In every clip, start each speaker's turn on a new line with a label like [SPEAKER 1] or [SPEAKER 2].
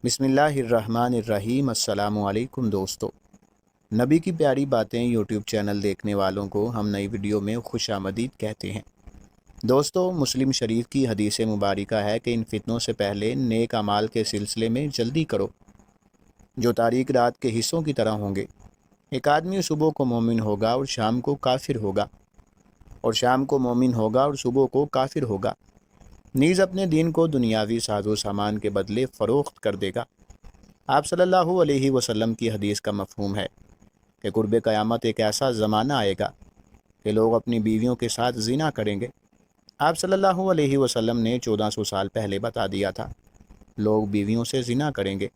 [SPEAKER 1] بسم اللہ الرحمن الرحیم۔ السلام علیکم دوستو، نبی کی پیاری باتیں یوٹیوب چینل دیکھنے والوں کو ہم نئی ویڈیو میں خوش آمدید کہتے ہیں۔ دوستو، مسلم شریف کی حدیث مبارکہ ہے کہ ان فتنوں سے پہلے نیک اعمال کے سلسلے میں جلدی کرو جو تاریک رات کے حصوں کی طرح ہوں گے۔ ایک آدمی صبح کو مومن ہوگا اور شام کو کافر ہوگا، اور شام کو مومن ہوگا اور صبح کو کافر ہوگا، نیز اپنے دین کو دنیاوی ساز و سامان کے بدلے فروخت کر دے گا۔ آپ صلی اللہ علیہ وسلم کی حدیث کا مفہوم ہے کہ قرب قیامت ایک ایسا زمانہ آئے گا کہ لوگ اپنی بیویوں کے ساتھ زنا کریں گے۔ آپ صلی اللہ علیہ وسلم نے 1400 سال پہلے بتا دیا تھا، لوگ بیویوں سے زنا کریں گے۔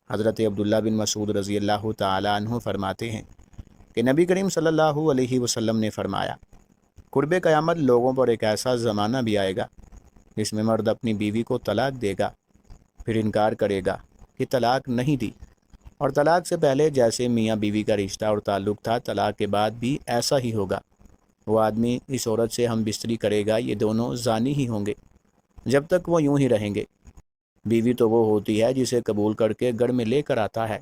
[SPEAKER 1] حضرت عبداللہ بن مسعود رضی اللہ تعالیٰ عنہ فرماتے ہیں کہ نبی کریم صلی اللہ علیہ وسلم نے فرمایا، قرب قیامت لوگوں پر ایک ایسا زمانہ بھی آئے گا جس میں مرد اپنی بیوی کو طلاق دے گا، پھر انکار کرے گا کہ طلاق نہیں دی، اور طلاق سے پہلے جیسے میاں بیوی کا رشتہ اور تعلق تھا، طلاق کے بعد بھی ایسا ہی ہوگا۔ وہ آدمی اس عورت سے ہم بستری کرے گا، یہ دونوں زانی ہی ہوں گے جب تک وہ یوں ہی رہیں گے۔ بیوی تو وہ ہوتی ہے جسے قبول کر کے گھر میں لے کر آتا ہے،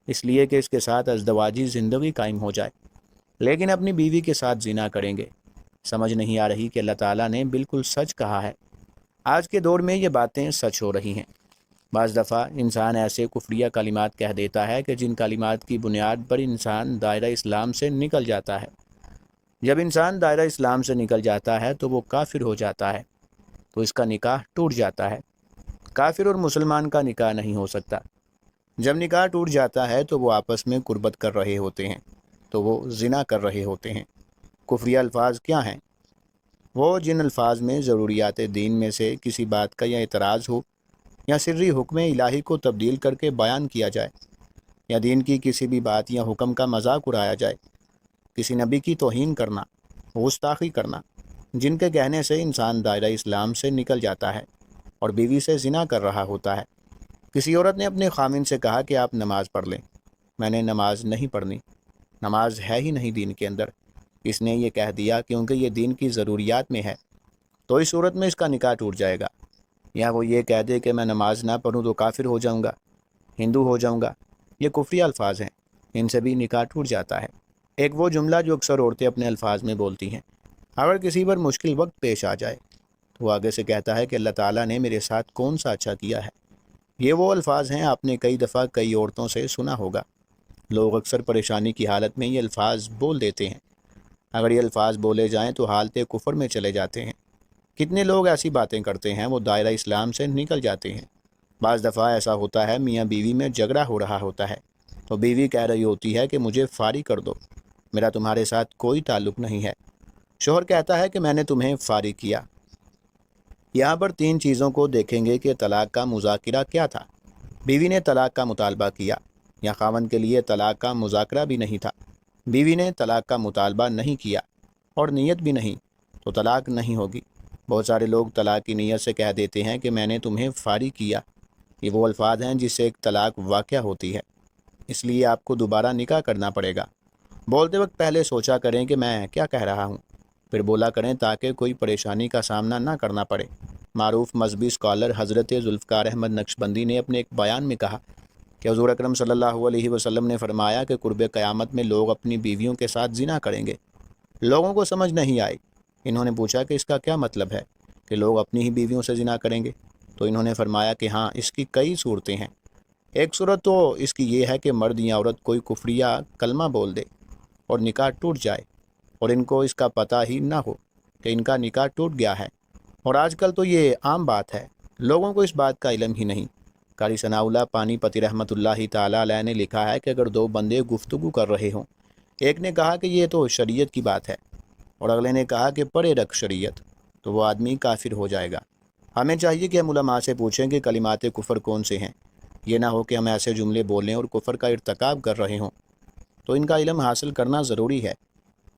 [SPEAKER 1] اس لیے کہ اس کے ساتھ ازدواجی زندگی قائم ہو جائے، لیکن اپنی بیوی کے ساتھ زنا کریں گے۔ سمجھ نہیں آ رہی کہ اللہ تعالیٰ نے بالکل سچ کہا ہے۔ آج کے دور میں یہ باتیں سچ ہو رہی ہیں۔ بعض دفعہ انسان ایسے کفریہ کلمات کہہ دیتا ہے کہ جن کلمات کی بنیاد پر انسان دائرہ اسلام سے نکل جاتا ہے۔ جب انسان دائرہ اسلام سے نکل جاتا ہے تو وہ کافر ہو جاتا ہے، تو اس کا نکاح ٹوٹ جاتا ہے۔ کافر اور مسلمان کا نکاح نہیں ہو سکتا۔ جب نکاح ٹوٹ جاتا ہے تو وہ آپس میں قربت کر رہے ہوتے ہیں، تو وہ زنا کر رہے ہوتے ہیں۔ کفریہ الفاظ کیا ہیں؟ وہ جن الفاظ میں ضروریات دین میں سے کسی بات کا یا اعتراض ہو، یا سری حکم الہی کو تبدیل کر کے بیان کیا جائے، یا دین کی کسی بھی بات یا حکم کا مذاق اڑایا جائے، کسی نبی کی توہین کرنا، گستاخی کرنا، جن کے کہنے سے انسان دائرہ اسلام سے نکل جاتا ہے اور بیوی سے زنا کر رہا ہوتا ہے۔ کسی عورت نے اپنے خامن سے کہا کہ آپ نماز پڑھ لیں۔ میں نے نماز نہیں پڑھنی، نماز ہے ہی نہیں دین کے اندر۔ اس نے یہ کہہ دیا کیونکہ یہ دین کی ضروریات میں ہے، تو اس صورت میں اس کا نکاح ٹوٹ جائے گا۔ یا وہ یہ کہہ دے کہ میں نماز نہ پڑھوں تو کافر ہو جاؤں گا، ہندو ہو جاؤں گا۔ یہ کفری الفاظ ہیں، ان سے بھی نکاح ٹوٹ جاتا ہے۔ ایک وہ جملہ جو اکثر عورتیں اپنے الفاظ میں بولتی ہیں، اگر کسی پر مشکل وقت پیش آ جائے تو وہ آگے سے کہتا ہے کہ اللہ تعالیٰ نے میرے ساتھ کون سا اچھا کیا ہے۔ یہ وہ الفاظ ہیں، آپ نے کئی دفعہ کئی عورتوں سے سنا ہوگا۔ لوگ اکثر پریشانی کی حالت میں یہ الفاظ بول دیتے ہیں۔ اگر یہ الفاظ بولے جائیں تو حالت کفر میں چلے جاتے ہیں۔ کتنے لوگ ایسی باتیں کرتے ہیں، وہ دائرہ اسلام سے نکل جاتے ہیں۔ بعض دفعہ ایسا ہوتا ہے، میاں بیوی میں جھگڑا ہو رہا ہوتا ہے تو بیوی کہہ رہی ہوتی ہے کہ مجھے فارغ کر دو، میرا تمہارے ساتھ کوئی تعلق نہیں ہے۔ شوہر کہتا ہے کہ میں نے تمہیں فارغ کیا۔ یہاں پر تین چیزوں کو دیکھیں گے کہ طلاق کا مذاکرہ کیا تھا۔ بیوی نے طلاق کا مطالبہ کیا، یا خاوند کے لیے طلاق کا مذاکرہ بھی نہیں تھا۔ بیوی نے طلاق کا مطالبہ نہیں کیا اور نیت بھی نہیں، تو طلاق نہیں ہوگی۔ بہت سارے لوگ طلاق کی نیت سے کہہ دیتے ہیں کہ میں نے تمہیں فارغ کیا۔ یہ وہ الفاظ ہیں جس سے ایک طلاق واقع ہوتی ہے، اس لیے آپ کو دوبارہ نکاح کرنا پڑے گا۔ بولتے وقت پہلے سوچا کریں کہ میں کیا کہہ رہا ہوں، پھر بولا کریں تاکہ کوئی پریشانی کا سامنا نہ کرنا پڑے۔ معروف مذہبی اسکالر حضرت ذوالفقار احمد نقشبندی نے اپنے ایک بیان میں کہا کہ حضور اکرم صلی اللہ علیہ وسلم نے فرمایا کہ قرب قیامت میں لوگ اپنی بیویوں کے ساتھ زنا کریں گے۔ لوگوں کو سمجھ نہیں آئی۔ انہوں نے پوچھا کہ اس کا کیا مطلب ہے کہ لوگ اپنی ہی بیویوں سے زنا کریں گے؟ تو انہوں نے فرمایا کہ ہاں، اس کی کئی صورتیں ہیں۔ ایک صورت تو اس کی یہ ہے کہ مرد یا عورت کوئی کفریہ کلمہ بول دے اور نکاح ٹوٹ جائے، اور ان کو اس کا پتہ ہی نہ ہو کہ ان کا نکاح ٹوٹ گیا ہے۔ اور آج کل تو یہ عام بات ہے، لوگوں کو اس بات کا علم ہی نہیں۔ قاری ثناء اللہ پانی پتی رحمۃ اللہ تعالیٰ علیہ نے لکھا ہے کہ اگر دو بندے گفتگو کر رہے ہوں، ایک نے کہا کہ یہ تو شریعت کی بات ہے، اور اگلے نے کہا کہ پڑے رکھ شریعت، تو وہ آدمی کافر ہو جائے گا۔ ہمیں چاہیے کہ ہم علماء سے پوچھیں کہ کلمات کفر کون سے ہیں۔ یہ نہ ہو کہ ہم ایسے جملے بولیں اور کفر کا ارتکاب کر رہے ہوں۔ تو ان کا علم حاصل کرنا ضروری ہے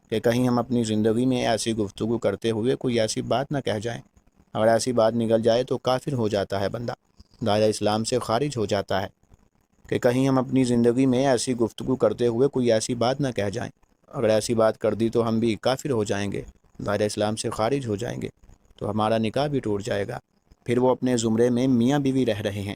[SPEAKER 1] کہ کہیں ہم اپنی زندگی میں ایسی گفتگو کرتے ہوئے کوئی ایسی بات نہ کہہ جائیں۔ اگر ایسی بات نکل جائے تو کافر ہو جاتا ہے بندہ، دائرہ اسلام سے خارج ہو جاتا ہے۔ کہ کہیں ہم اپنی زندگی میں ایسی گفتگو کرتے ہوئے کوئی ایسی بات نہ کہہ جائیں۔ اگر ایسی بات کر دی تو ہم بھی کافر ہو جائیں گے، دائرہ اسلام سے خارج ہو جائیں گے، تو ہمارا نکاح بھی ٹوٹ جائے گا۔ پھر وہ اپنے زمرے میں میاں بیوی رہ رہے ہیں،